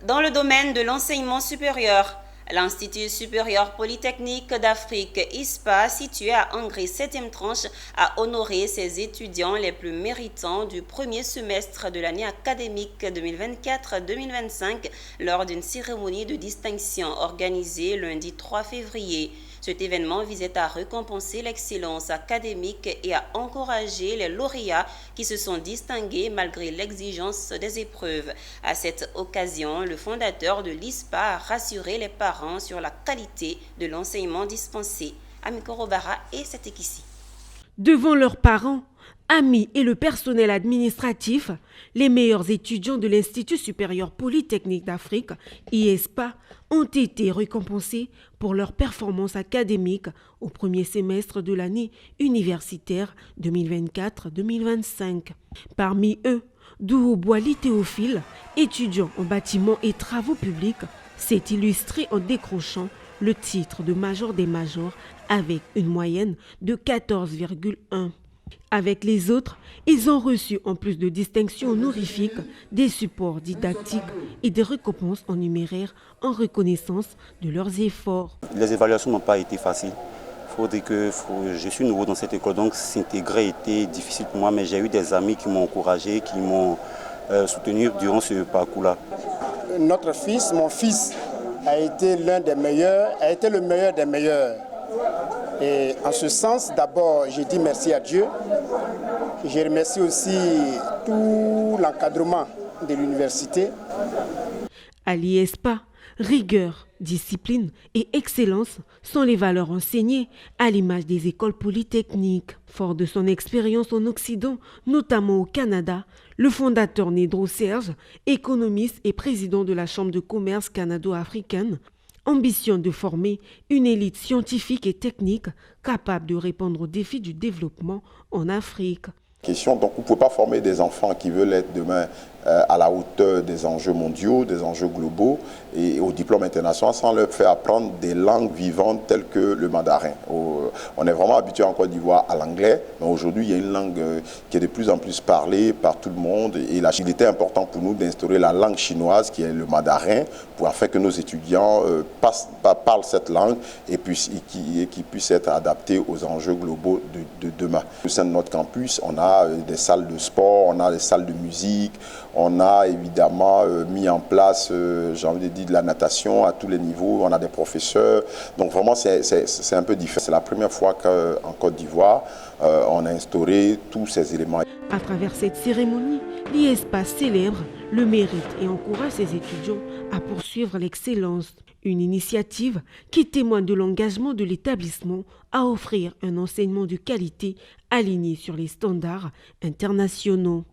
Dans le domaine de l'enseignement supérieur, l'Institut supérieur polytechnique d'Afrique (ISPA), situé à Hongrie 7e tranche, a honoré ses étudiants les plus méritants du premier semestre de l'année académique 2024-2025 lors d'une cérémonie de distinction organisée lundi 3 février. Cet événement visait à récompenser l'excellence académique et à encourager les lauréats qui se sont distingués malgré l'exigence des épreuves. À cette occasion, le fondateur de l'ISPA a rassuré les parents sur la qualité de l'enseignement dispensé. Amiko Robara et c'était ici. Devant leurs parents, amis et le personnel administratif, les meilleurs étudiants de l'Institut supérieur polytechnique d'Afrique, ISPA, ont été récompensés pour leur performance académique au premier semestre de l'année universitaire 2024-2025. Parmi eux, Douo Boili Théophile, étudiant en bâtiments et travaux publics, s'est illustré en décrochant le titre de major des majors avec une moyenne de 14,1. Avec les autres, ils ont reçu en plus de distinctions honorifiques des supports didactiques et des récompenses en numéraire en reconnaissance de leurs efforts. Les évaluations n'ont pas été faciles. Je suis nouveau dans cette école, donc s'intégrer était difficile pour moi, mais j'ai eu des amis qui m'ont encouragé, qui m'ont soutenu durant ce parcours-là. Notre fils, mon fils, a été l'un des meilleurs, a été le meilleur des meilleurs. Et en ce sens, d'abord, je dis merci à Dieu. Je remercie aussi tout l'encadrement de l'université. À l'ISPA, rigueur, discipline et excellence sont les valeurs enseignées à l'image des écoles polytechniques. Fort de son expérience en Occident, notamment au Canada, le fondateur Nedro Serge, économiste et président de la Chambre de commerce canado-africaine, ambitionne de former une élite scientifique et technique capable de répondre aux défis du développement en Afrique. Donc, vous ne pouvez pas former des enfants qui veulent être demain à la hauteur des enjeux mondiaux, des enjeux globaux et au diplôme international sans leur faire apprendre des langues vivantes telles que le mandarin. On est vraiment habitué en Côte d'Ivoire à l'anglais, mais aujourd'hui, il y a une langue qui est de plus en plus parlée par tout le monde. Et il était important pour nous d'instaurer la langue chinoise, qui est le mandarin, pour afin que nos étudiants parlent cette langue et qui puissent être adaptés aux enjeux globaux de demain. Au sein de notre campus, on a des salles de sport, on a des salles de musique, on a évidemment mis en place, j'ai envie de dire, de la natation à tous les niveaux, on a des professeurs, donc vraiment c'est un peu différent. C'est la première fois qu'en Côte d'Ivoire, on a instauré tous ces éléments. À travers cette cérémonie, l'ISPA célèbre le mérite et encourage ses étudiants à poursuivre l'excellence. Une initiative qui témoigne de l'engagement de l'établissement à offrir un enseignement de qualité aligné sur les standards internationaux.